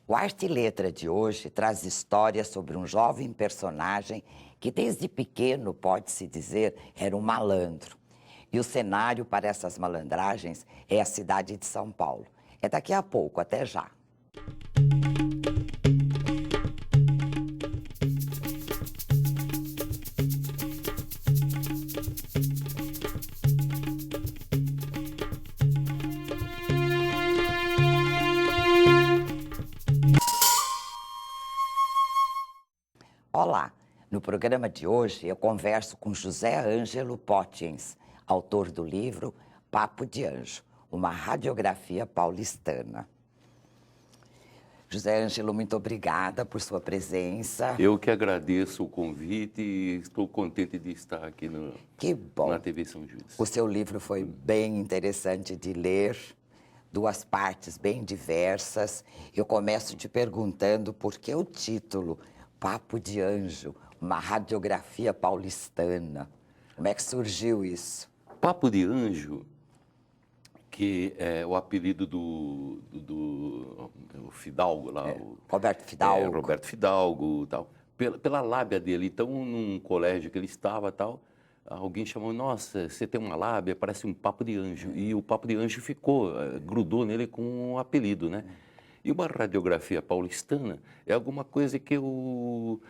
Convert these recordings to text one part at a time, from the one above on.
O Arte e Letra de hoje traz histórias sobre um jovem personagem que desde pequeno, pode-se dizer, era um malandro. E o cenário para essas malandragens é a cidade de São Paulo. É daqui a pouco, até já. Olá! No programa de hoje eu converso com José Ângelo Potens, autor do livro Papo de Anjo, uma radiografia paulistana. José Ângelo, muito obrigada por sua presença. Eu que agradeço o convite e estou contente de estar aqui Que bom. na TV São Judas. O seu livro foi bem interessante de ler, duas partes bem diversas. Eu começo te perguntando por que o título Papo de Anjo, uma radiografia paulistana. Como é que surgiu isso? Papo de Anjo, que é o apelido do Fidalgo lá. Roberto Fidalgo. Roberto Fidalgo, tal. Pela lábia dele. Então, num colégio que ele estava, tal, alguém chamou, nossa, você tem uma lábia, parece um papo de anjo. E o papo de anjo ficou, grudou nele com um apelido, né? E uma radiografia paulistana é alguma coisa que não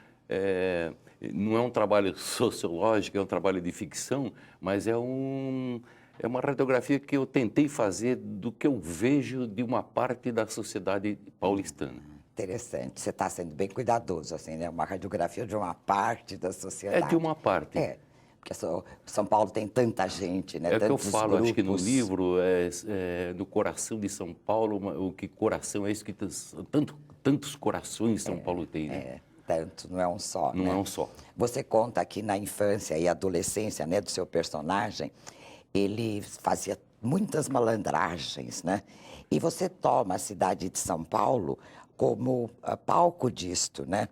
é um trabalho sociológico, é um trabalho de ficção, mas é uma radiografia que eu tentei fazer do que eu vejo de uma parte da sociedade paulistana. Interessante. Você está sendo bem cuidadoso, assim, né? Uma radiografia de uma parte da sociedade. É de uma parte. É, porque São Paulo tem tanta gente, né? É o que eu Tantos falo, grupos. acho que no livro, no coração de São Paulo, o que coração é isso que tantos corações São Paulo tem, né? Tanto, não é um só, Não né? é um só. Você conta que na infância e adolescência, né, do seu personagem, ele fazia muitas malandragens, né? E você toma a cidade de São Paulo como palco disto, né?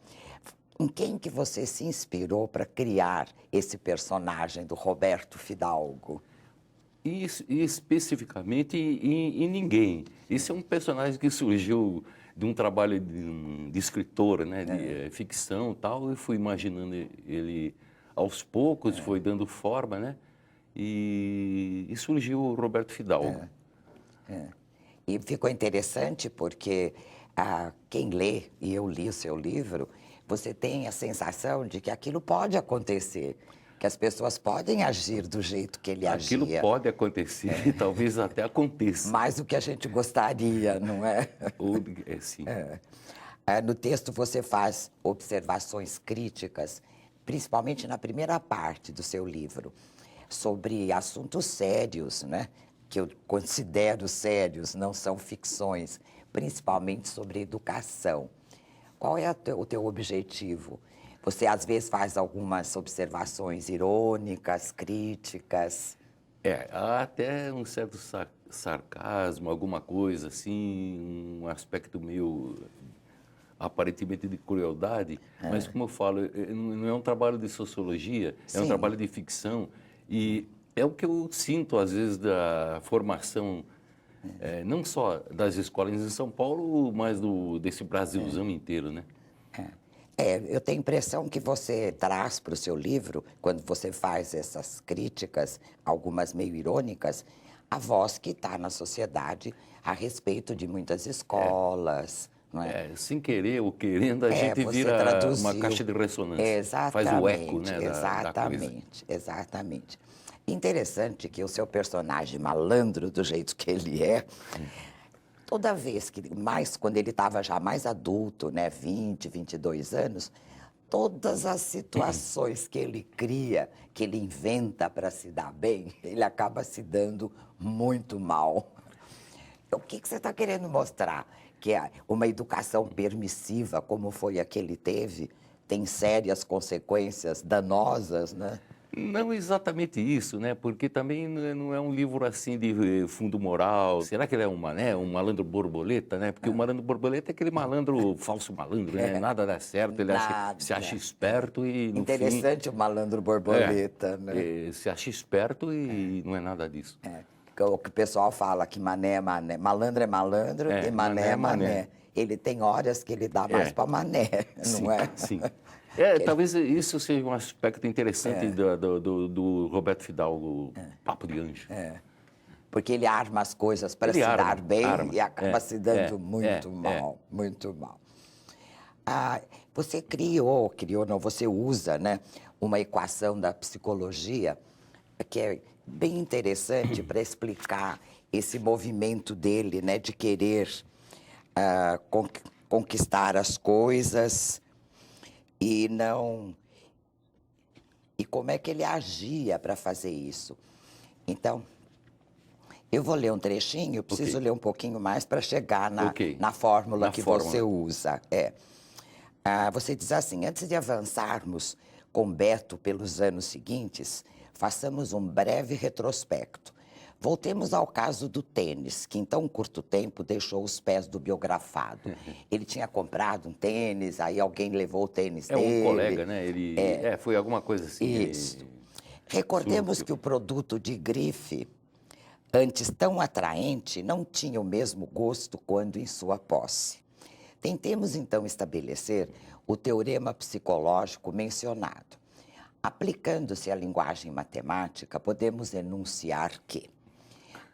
Em quem que você se inspirou para criar esse personagem do Roberto Fidalgo? E especificamente em ninguém. Esse é um personagem que surgiu de um trabalho de escritor, né, de ficção e tal. Eu fui imaginando ele aos poucos, foi dando forma, né? E surgiu o Roberto Fidalgo. E ficou interessante porque quem lê, e eu li o seu livro, você tem a sensação de que aquilo pode acontecer, que as pessoas podem agir do jeito que ele Aquilo agia. pode acontecer e talvez até aconteça. Mais do que a gente gostaria, não é? Sim. No texto você faz observações críticas, principalmente na primeira parte do seu livro, sobre assuntos sérios, né? Que eu considero sérios, não são ficções, principalmente sobre educação. Qual é o teu objetivo? Você, às vezes, faz algumas observações irônicas, críticas. Há até um certo sarcasmo, alguma coisa assim, um aspecto meio aparentemente de crueldade, mas como eu falo, não é um trabalho de sociologia, é um Sim. trabalho de ficção e é o que eu sinto às vezes da formação, não só das escolas em São Paulo, mas desse Brasilzão inteiro, né? Eu tenho a impressão que você traz para o seu livro, quando você faz essas críticas, algumas meio irônicas, a voz que está na sociedade a respeito de muitas escolas, não é? Sem querer ou querendo, a gente você vira traduziu. uma caixa de ressonância. Exatamente, Faz o eco, né, da coisa. exatamente, exatamente. Interessante que o seu personagem malandro, do jeito que ele é, toda vez que, mais quando ele estava já mais adulto, né, 20, 22 anos, todas as situações que ele cria, que ele inventa para se dar bem, ele acaba se dando muito mal. O que você está querendo mostrar? Que uma educação permissiva, como foi a que ele teve, tem sérias consequências danosas, né? Não exatamente isso, né? Porque também não é um livro assim de fundo moral. Será que ele é um malandro borboleta, né? Porque o malandro borboleta é aquele malandro, falso malandro, né? Nada dá certo, ele se acha esperto e no Interessante o malandro borboleta, né? se acha esperto e não é nada disso. o que o pessoal fala que mané é mané, malandro é malandro e mané é mané. Ele tem horas que ele dá mais para mané, sim, não é? Sim. Talvez isso seja um aspecto interessante do Roberto Fidalgo, Papo de Anjo. Porque ele arma as coisas para se dar bem e acaba se dando muito mal, muito mal. Você não, você usa, né, uma equação da psicologia que é bem interessante para explicar esse movimento dele, né, de querer conquistar as coisas e não... E como é que ele agia para fazer isso. Então, eu vou ler um trechinho, eu preciso ler um pouquinho mais para chegar na fórmula que você usa. Você diz assim: antes de avançarmos com Beto pelos anos seguintes, façamos um breve retrospecto. Voltemos ao caso do tênis, que em tão curto tempo deixou os pés do biografado. Ele tinha comprado um tênis, aí alguém levou o tênis dele. Um colega, né? Foi alguma coisa assim. Isso. Recordemos que o produto de grife, antes tão atraente, não tinha o mesmo gosto quando em sua posse. Tentemos, então, estabelecer o teorema psicológico mencionado. Aplicando-se à linguagem matemática, podemos enunciar que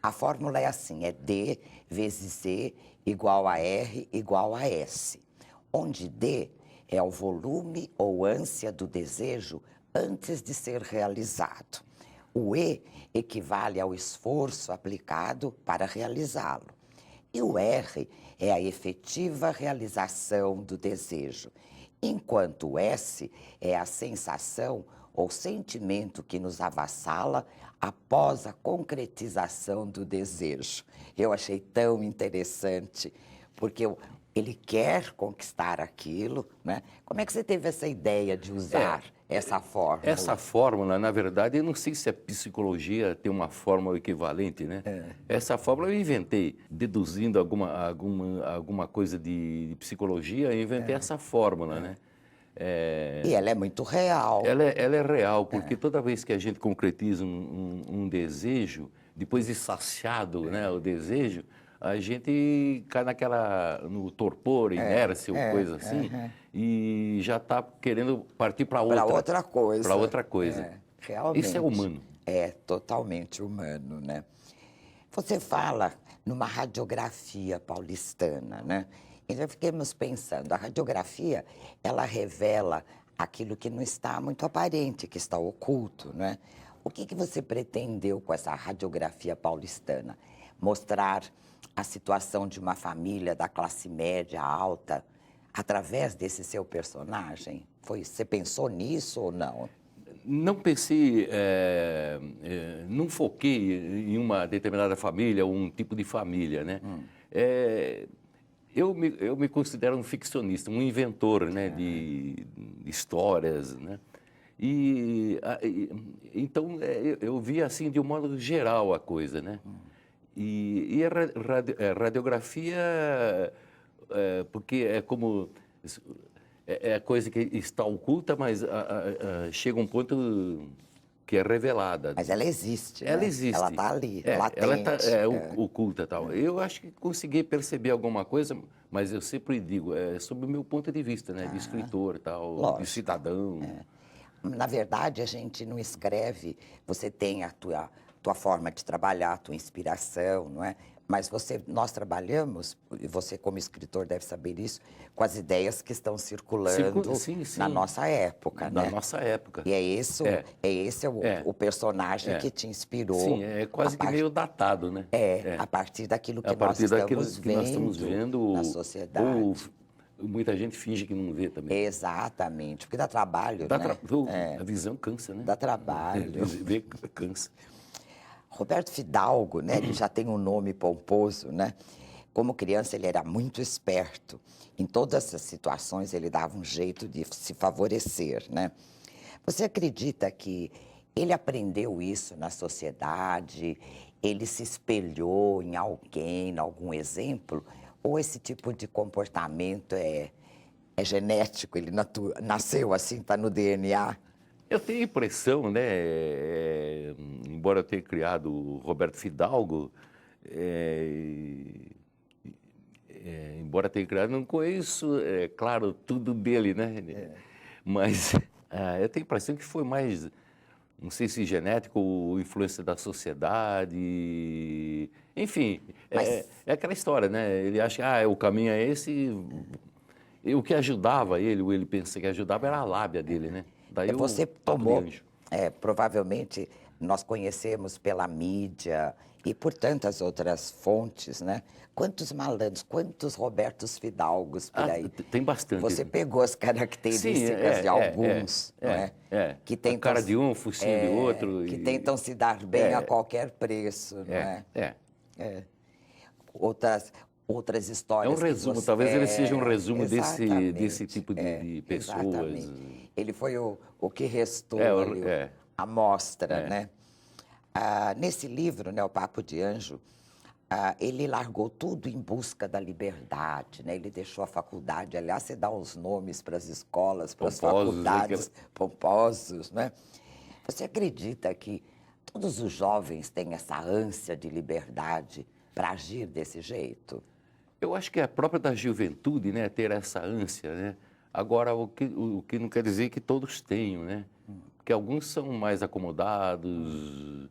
a fórmula é assim, é D vezes C igual a R igual a S, onde D é o volume ou ânsia do desejo antes de ser realizado. O E equivale ao esforço aplicado para realizá-lo. E o R é a efetiva realização do desejo, enquanto o S é a sensação ou sentimento que nos avassala após a concretização do desejo. Eu achei tão interessante, porque ele quer conquistar aquilo, né? Como é que você teve essa ideia de usar essa fórmula? Essa fórmula, na verdade, eu não sei se a psicologia tem uma fórmula equivalente, né? Essa fórmula eu inventei, deduzindo alguma coisa de psicologia, eu inventei essa fórmula, né? E ela é muito real. Ela é real, porque toda vez que a gente concretiza um desejo, depois de saciado, né, o desejo, a gente cai no torpor, inércia ou coisa assim, e já está querendo partir para outra. Para outra coisa. Para outra coisa. Realmente. Isso é humano. É totalmente humano, né? Você fala numa radiografia paulistana, né? Então, fiquemos pensando, a radiografia, ela revela aquilo que não está muito aparente, que está oculto, né? O que você pretendeu com essa radiografia paulistana? Mostrar a situação de uma família da classe média alta através desse seu personagem? Você pensou nisso ou não? Não pensei, não foquei em uma determinada família ou um tipo de família, né? Eu me considero um ficcionista, um inventor, né, de histórias, né? Então, eu vi assim de um modo geral a coisa, né? E a radiografia, porque é como... É a coisa que está oculta, mas chega um ponto que é revelada. Mas ela existe, Ela né? existe. Ela está ali, latente. Ela está oculta e tal. Eu acho que consegui perceber alguma coisa, mas eu sempre digo, sob o meu ponto de vista, né? De escritor e tal, Lógico. de cidadão. Na verdade, a gente não escreve, você tem a tua forma de trabalhar, a tua inspiração, não é? Mas nós trabalhamos, e você como escritor deve saber isso, com as ideias que estão circulando Sim. na nossa época, né? Na nossa época. E esse o personagem que te inspirou. Sim, é quase que meio datado, né? A partir daquilo que nós estamos vendo na sociedade. Ou muita gente finge que não vê também. Exatamente, porque dá trabalho, né? A visão cansa, né? Dá trabalho. Ver cansa. Roberto Fidalgo, né, ele já tem um nome pomposo, né? Como criança, ele era muito esperto. Em todas essas situações, ele dava um jeito de se favorecer, né? Você acredita que ele aprendeu isso na sociedade? Ele se espelhou em alguém, em algum exemplo? Ou esse tipo de comportamento é genético? Ele nasceu assim, está no DNA? Eu tenho a impressão, né, embora eu tenha criado o Roberto Fidalgo, embora tenha criado, não conheço, claro, tudo dele, né? Mas eu tenho a impressão que foi mais, não sei se genético ou influência da sociedade, enfim, Mas- é aquela história, né? Ele acha que o caminho é esse, e o que ajudava ele, ou ele pensa que ajudava, era a lábia dele, né? Daí Você o papo de tomou, anjo. provavelmente nós conhecemos pela mídia e por tantas outras fontes, né? Quantos malandros, quantos Robertos Fidalgos por aí. Tem bastante. Você pegou as características de alguns, não é? Que A cara de um, focinho de outro. Que tentam se dar bem a qualquer preço, não é? Outras É histórias. um que resumo, você- talvez ele seja um resumo exatamente, desse tipo de pessoas. Exatamente. Ele foi o que restou ali, a mostra, né? Nesse livro, né, O Papo de Anjo, ele largou tudo em busca da liberdade, né? Ele deixou a faculdade, aliás, você dá os nomes para as escolas, para as Pomposos, faculdades, pomposos, né? Você acredita que todos os jovens têm essa ânsia de liberdade para agir desse jeito? Eu acho que é própria da juventude, né, ter essa ânsia, né? Agora, o que não quer dizer que todos tenham, né? Porque alguns são mais acomodados,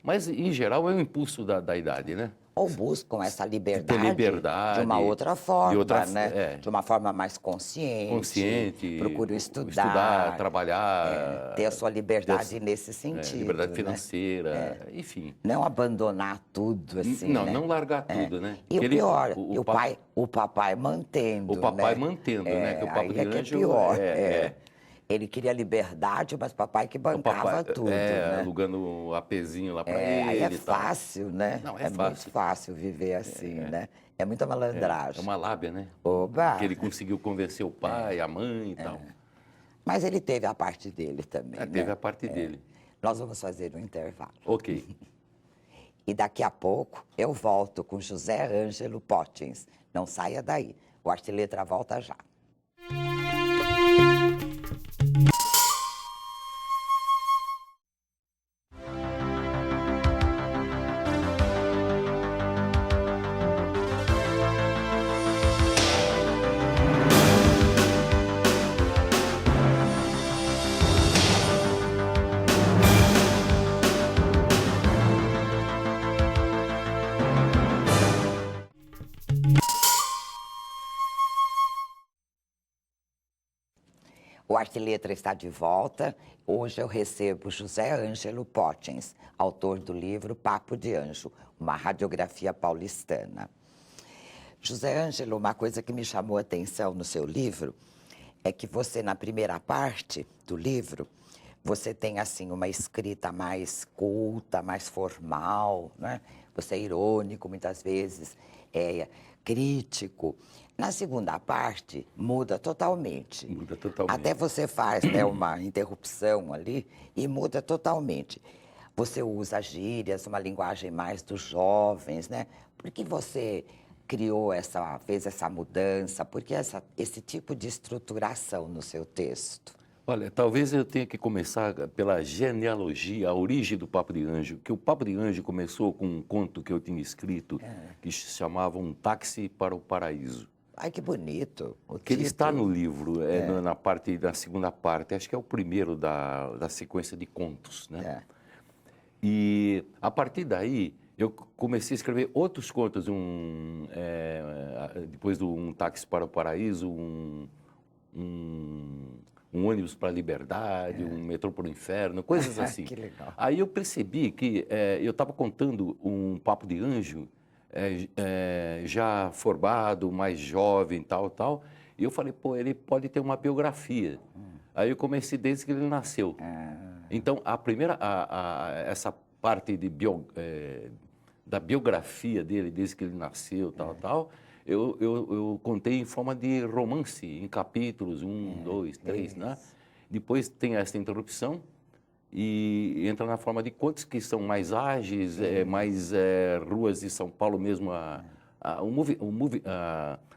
mas, em geral, é um impulso da idade, né? Ou buscam essa liberdade, liberdade, de uma outra forma, de né? De uma forma mais consciente, procuram estudar, trabalhar, ter a sua liberdade nesse sentido, liberdade né? financeira, enfim. Não abandonar tudo assim, Não, né? não largar tudo, né? E o Ele- pior, pa- o papai mantendo, O papai né? mantendo, né? Que o papo Aí de é que é anjo pior. é- Ele queria liberdade, mas papai que o bancava papai tudo, né? alugando um APzinho lá para Aí ele é e tal. fácil, né? Não, é muito fácil. fácil viver assim, né? É muita É malandragem. uma lábia, né? Oba! Que ele conseguiu convencer o pai, a mãe e tal. Mas ele teve a parte dele também, Teve né? a parte dele. Nós vamos fazer um intervalo. Ok. E daqui a pouco eu volto com José Ângelo Potins. Não saia daí. O Arte e Letra volta já. O Arte e Letra está de volta. Hoje eu recebo José Ângelo Potins, autor do livro Papo de Anjo, uma radiografia paulistana. José Ângelo, uma coisa que me chamou a atenção no seu livro é que você, na primeira parte do livro, você tem, assim, uma escrita mais culta, mais formal, né? Você é irônico, muitas vezes, crítico. Na segunda parte, muda totalmente. Muda totalmente. Até você faz, né, uma interrupção ali e muda totalmente. Você usa gírias, uma linguagem mais dos jovens, né? Por que você fez essa mudança? Por que esse tipo de estruturação no seu texto? Olha, talvez eu tenha que começar pela genealogia, a origem do Papo de Anjo, que o Papo de Anjo começou com um conto que eu tinha escrito, que se chamava Um Táxi para o Paraíso. Ai, que bonito. Que ele está no livro, na segunda parte, acho que é o primeiro da sequência de contos, né? E a partir daí eu comecei a escrever outros contos, depois do Um Táxi para o Paraíso, um ônibus para a liberdade, um metrô para o inferno, coisas assim. Que legal. Aí eu percebi que eu estava contando um papo de anjo, já formado, mais jovem, tal, e eu falei, pô, ele pode ter uma biografia. Aí eu comecei desde que ele nasceu. Então, a primeira, essa parte da biografia dele, desde que ele nasceu, tal, eu contei em forma de romance, em capítulos, 1, 2, 3, né? Depois tem essa interrupção e entra na forma de contos que são mais ágeis, mais ruas de São Paulo mesmo o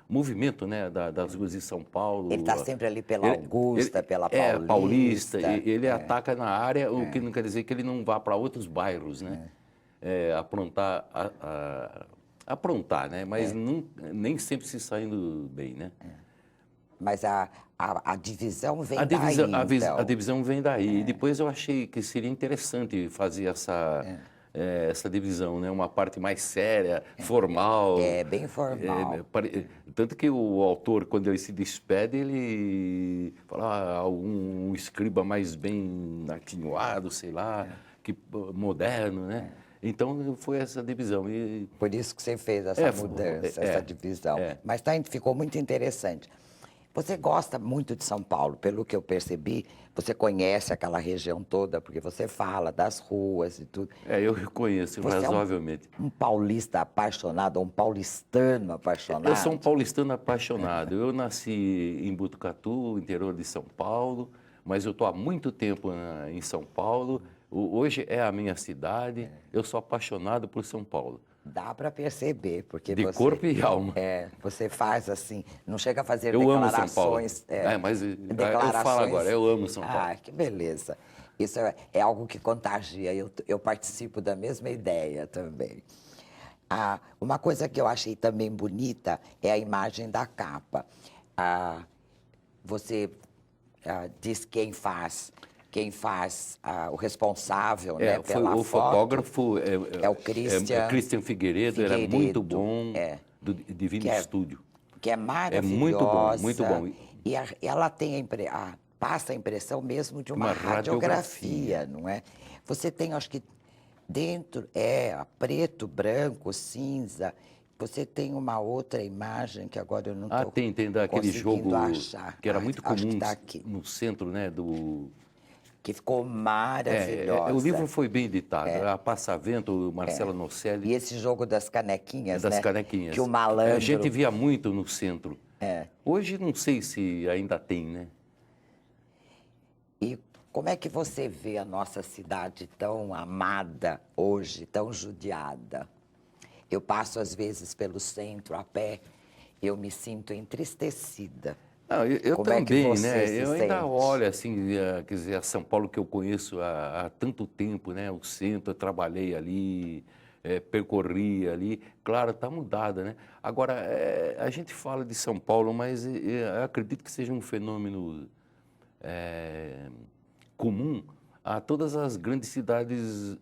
movimento, né, das ruas de São Paulo. Ele está sempre ali pela Augusta, pela Paulista. É, Paulista. Ele ataca na área, o que não quer dizer que ele não vá para outros bairros, né? Aprontar, né? Mas nem sempre se saindo bem, né? Mas a divisão vem A divisão, daí, então. a divisão vem daí. E depois eu achei que seria interessante fazer essa divisão, né? Uma parte mais séria, formal. É, bem formal. Tanto que o autor, quando ele se despede, ele fala algum escriba mais bem atinhoado, sei lá, que moderno, né? Então, foi essa divisão. Por isso que você fez essa mudança, essa divisão. Mas ficou muito interessante. Você gosta muito de São Paulo, pelo que eu percebi. Você conhece aquela região toda, porque você fala das ruas e tudo. Eu conheço razoavelmente. É um paulista apaixonado, um paulistano apaixonado? Eu sou um paulistano apaixonado. Eu nasci em Botucatu, interior de São Paulo, mas eu estou há muito tempo em São Paulo. Hoje é a minha cidade. Eu sou apaixonado por São Paulo. Dá para perceber, porque de corpo e alma. Você faz assim, não chega a fazer eu declarações. Eu amo São Paulo. Mas eu falo agora, eu amo São Paulo. Ah, que beleza. Isso é algo que contagia. Eu participo da mesma ideia também. Uma coisa que eu achei também bonita é a imagem da capa. Você diz quem faz o responsável, né, pela o foto. Fotógrafo É o Christian Figueiredo, era muito bom, do Divino Estúdio. Que é maravilhosa. É muito bom, muito bom. E ela tem passa a impressão mesmo de uma radiografia, não é? Você tem, acho que, dentro, preto, branco, cinza. Você tem uma outra imagem que agora eu não estou tem daquele jogo achar. Que era muito comum tá aqui. No centro, né, que ficou maravilhosa. O livro foi bem editado. A Passavento, o Marcelo Nocelli. E esse jogo das canequinhas, das né? canequinhas. Que o malandro... A gente via muito no centro. Hoje não sei se ainda tem, né? E como é que você vê a nossa cidade tão amada hoje, tão judiada? Eu passo, às vezes, pelo centro a pé, eu me sinto entristecida. Não, eu Como também, é que você né? se Eu ainda sente? olho assim, quer dizer, a São Paulo que eu conheço há tanto tempo, né? O centro, eu trabalhei ali, percorri ali. Claro, está mudada, né? Agora, a gente fala de São Paulo, mas eu acredito que seja um fenômeno comum a todas as grandes cidades,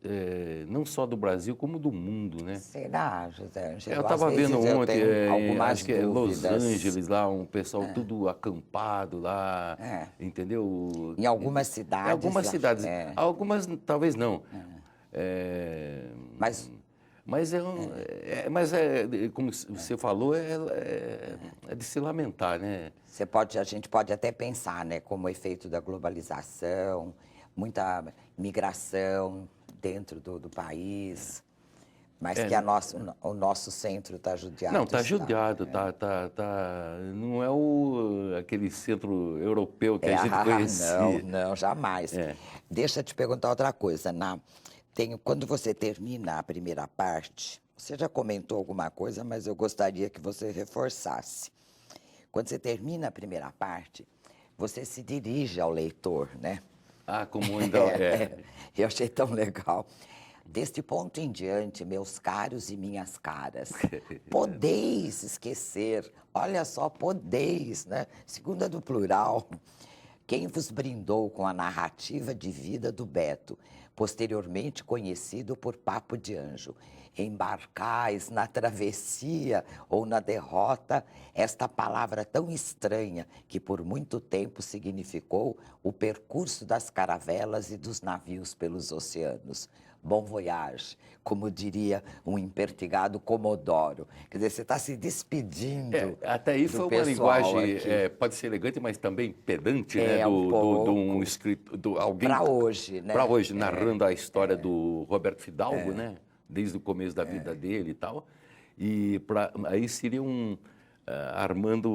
não só do Brasil, como do mundo, né? Será, José Ângelo? Eu estava vendo ontem, acho que é Los dúvidas. Angeles, lá, um pessoal tudo acampado lá, entendeu? Em algumas cidades. Em algumas cidades. Algumas talvez não. Mas como você falou, é de se lamentar, né? a gente pode até pensar, né, como efeito da globalização, muita migração dentro do país, mas que o nosso centro está judiado. Não, está judiado, não é aquele centro europeu que a gente conhecia. Não, jamais. Deixa eu te perguntar outra coisa, quando você termina a primeira parte, você já comentou alguma coisa, mas eu gostaria que você reforçasse. Quando você termina a primeira parte, você se dirige ao leitor, né? Como ainda Eu achei tão legal. Deste ponto em diante, meus caros e minhas caras, podeis esquecer, olha só, podeis, né? Segunda do plural. Quem vos brindou com a narrativa de vida do Beto, posteriormente conhecido por Papo de Anjo. Embarcais na travessia ou na derrota esta palavra tão estranha que por muito tempo significou o percurso das caravelas e dos navios pelos oceanos. Bon voyage, como diria um impertigado Comodoro. Quer dizer, você está se despedindo. Até aí foi uma linguagem, pode ser elegante, mas também pedante, né? De um escritor, alguém. Para hoje, né? Para hoje, narrando a história do Roberto Fidalgo, né? Desde o começo da vida dele e tal. E aí seria armando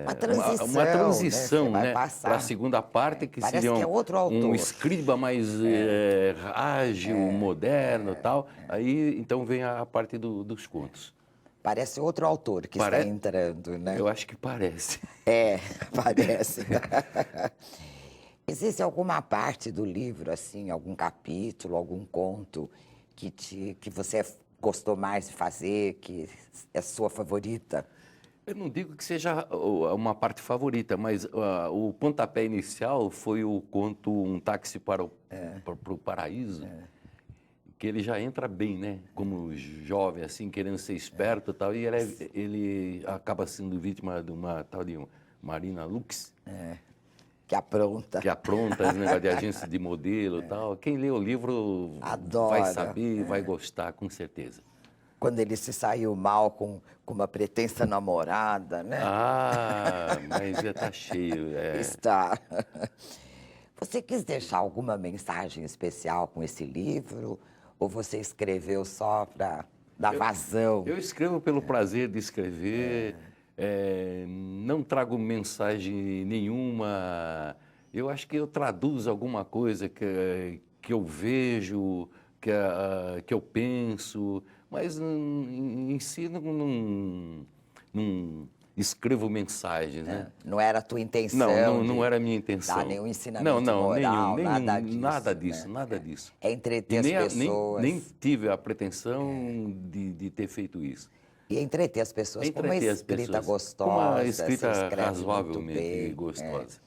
Uma transição, uma transição, né? Você vai né, passar. para a segunda parte, que Parece seria que é outro autor. um escriba mais ágil, moderno e tal. Aí, então, vem a parte dos contos. Parece outro autor que está entrando, né? Eu acho que parece. É, parece. Existe alguma parte do livro, assim, algum capítulo, algum conto que você gostou mais de fazer, que é sua favorita? Eu não digo que seja uma parte favorita, mas o pontapé inicial foi o conto Um Táxi para o Paraíso, que ele já entra bem, né? Como jovem, assim, querendo ser esperto e tal, e ele acaba sendo vítima de uma tal de Marina Lux, Que apronta. que apronta esse negócio de agência de modelo e tal. Quem lê o livro vai Adora. saber, vai gostar, com certeza. Quando ele se saiu mal com uma pretensa namorada, né? Ah, mas já está cheio. Está. Você quis deixar alguma mensagem especial com esse livro? Ou você escreveu só para dar vazão? Eu escrevo pelo prazer de escrever, não trago mensagem nenhuma. Eu acho que eu traduzo alguma coisa que eu vejo, que eu penso, mas em si não escrevo mensagens, né? Não era a tua intenção Não era a minha intenção. dar nenhum ensinamento moral, nada disso. Nada disso, né? nada disso. É entreter E as pessoas. nem tive a pretensão de ter feito isso. E entreter as pessoas com uma Entreter as escrita pessoas. gostosa. Com uma você escrita escreve muito razoavelmente bem. gostosa.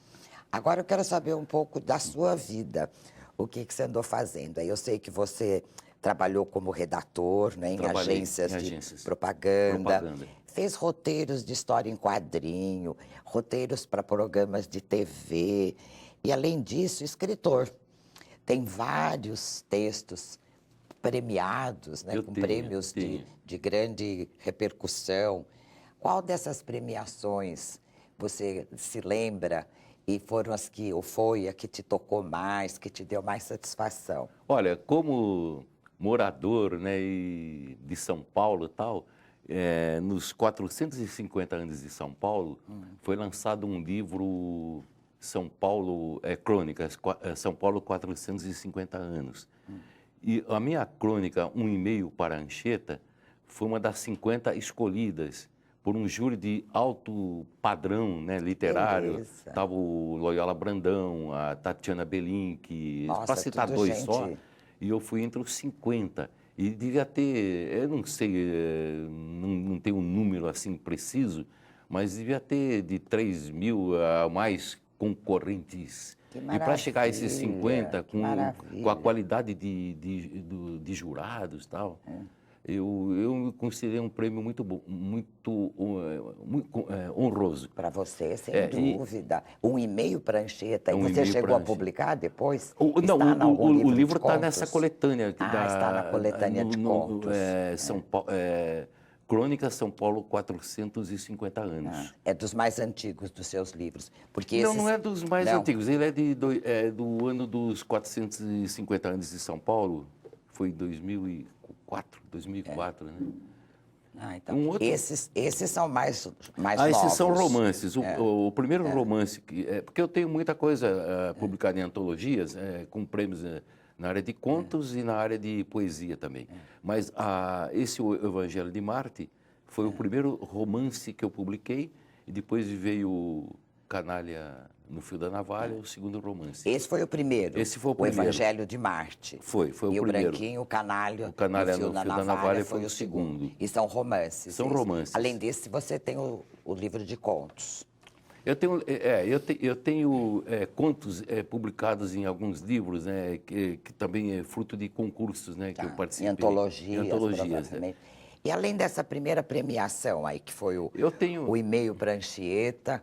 Agora eu quero saber um pouco da sua vida. O que você andou fazendo? Aí eu sei que você trabalhou como redator, né, em Trabalhei agências em de agências. propaganda. Propaganda. Fez roteiros de história em quadrinho, roteiros para programas de TV. E, além disso, escritor. Tem vários textos premiados, né, com prêmios de grande repercussão. Qual dessas premiações você se lembra e foram as que, ou foi a que te tocou mais, que te deu mais satisfação? Olha, como morador, né, de São Paulo e tal, nos 450 anos de São Paulo, foi lançado um livro, São Paulo, Crônicas, São Paulo 450 anos. E a minha crônica, Um e-mail para a Anchieta, foi uma das 50 escolhidas por um júri de alto padrão, né, literário. Beleza. Estava o Loyola Brandão, a Tatiana Belink, Nossa, para citar tudo dois gente. só, e eu fui entre os 50. E devia ter, eu não sei, não tenho um número assim preciso, mas devia ter de 3 mil a mais concorrentes. Que E para chegar a esses maravilha, 50, que com a maravilha. qualidade de jurados e tal, eu considerei um prêmio muito bom, muito honroso. Para você, sem E- dúvida. Um e-mail para Anchieta. E Um você e-mail chegou pra a Anchieta. publicar depois? Não, Está em algum o de livro está contos? nessa coletânea. Está na coletânea de contos. São Paulo, Crônica São Paulo 450 anos. É dos mais antigos dos seus livros. Porque Não, esses... não é dos mais Não. antigos. Ele é do ano dos 450 anos de São Paulo. Foi em 2004, né? Então, Um outro- esses são mais novos. Esses são romances. O primeiro romance, porque eu tenho muita coisa publicada em antologias, com prêmios na área de contos e na área de poesia também. Mas esse O Evangelho de Marte foi o primeiro romance que eu publiquei, e depois veio Canalha no Fio da Navalha, o segundo romance. Esse foi o primeiro. Esse foi o primeiro. Evangelho de Marte. Foi o e primeiro. o Branquinho, o Canalha, O Canalha no Fio da Navalha foi o segundo. segundo. E são romances. São isso. romances. Além desse, você tem o livro de contos. Eu tenho contos publicados em alguns livros, né, que também é fruto de concursos, né, que eu participei. Em antologias, né? provavelmente. E além dessa primeira premiação aí, que foi o e-mail para Anchieta,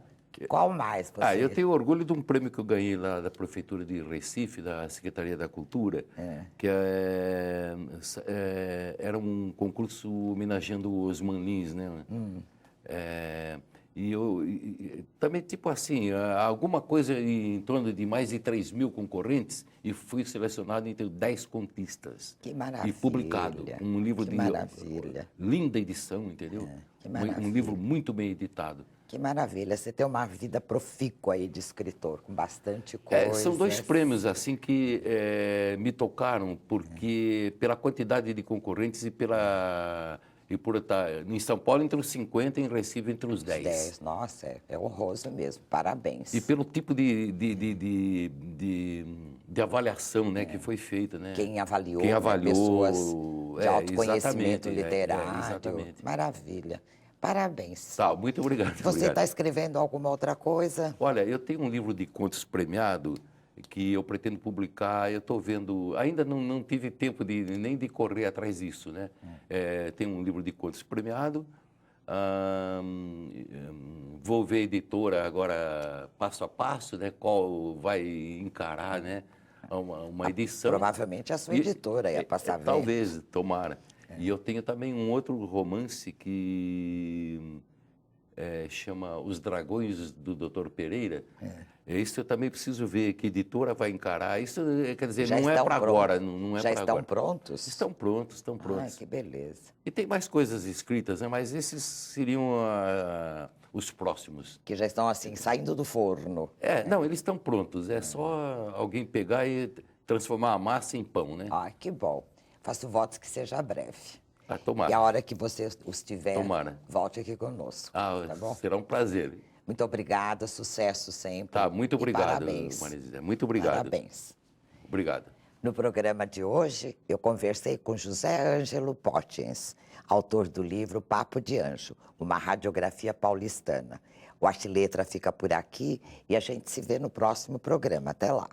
qual mais você... Eu tenho orgulho de um prêmio que eu ganhei lá da Prefeitura de Recife, da Secretaria da Cultura, que era um concurso homenageando os Manlins, né? Também, tipo assim, alguma coisa em torno de mais de 3.000 concorrentes e fui selecionado entre 10 contistas. Que maravilha. E publicado. Um livro que maravilha. linda edição, entendeu? Que maravilha. Um livro muito bem editado. Que maravilha. Você tem uma vida profícua aí de escritor, com bastante coisa. São 2 prêmios, assim, que me tocaram, porque pela quantidade de concorrentes e por estar em São Paulo entre os 50 e em Recife entre os 10. Nossa, é honroso mesmo. Parabéns. E pelo tipo de avaliação, né, que foi feita, né? Quem avaliou, Quem avaliou, pessoas de autoconhecimento literário. Exatamente. Maravilha. Parabéns. Tá, muito obrigado. Você está escrevendo alguma outra coisa? Olha, eu tenho um livro de contos premiado que eu pretendo publicar. Eu estou vendo, ainda não tive tempo nem de correr atrás disso, né? Tem um livro de contos premiado. Vou ver a editora agora passo a passo, né? Qual vai encarar, né? Uma edição. Provavelmente a sua editora ia passar a ver. Talvez, tomara. E eu tenho também um outro romance que chama Os Dragões do Dr. Pereira. Isso eu também preciso ver que editora vai encarar. Isso, quer dizer, Já não é para agora. Já estão prontos? Estão prontos, estão prontos. Ai, que beleza. E tem mais coisas escritas, né? Mas esses seriam os próximos. Que já estão assim, saindo do forno. Não, eles estão prontos. É só alguém pegar e transformar a massa em pão, né? Ai, que bom. Faço votos que seja breve. Tomara. E a hora que você os tiver, Tomara. volte aqui conosco. Tá bom? Será um prazer. Muito obrigada, sucesso sempre. Tá, muito obrigado, parabéns. Marizia. Muito obrigado. Parabéns. Obrigado. No programa de hoje, eu conversei com José Ângelo Potens, autor do livro Papo de Anjo, uma radiografia paulistana. O Arte Letra fica por aqui e a gente se vê no próximo programa. Até lá.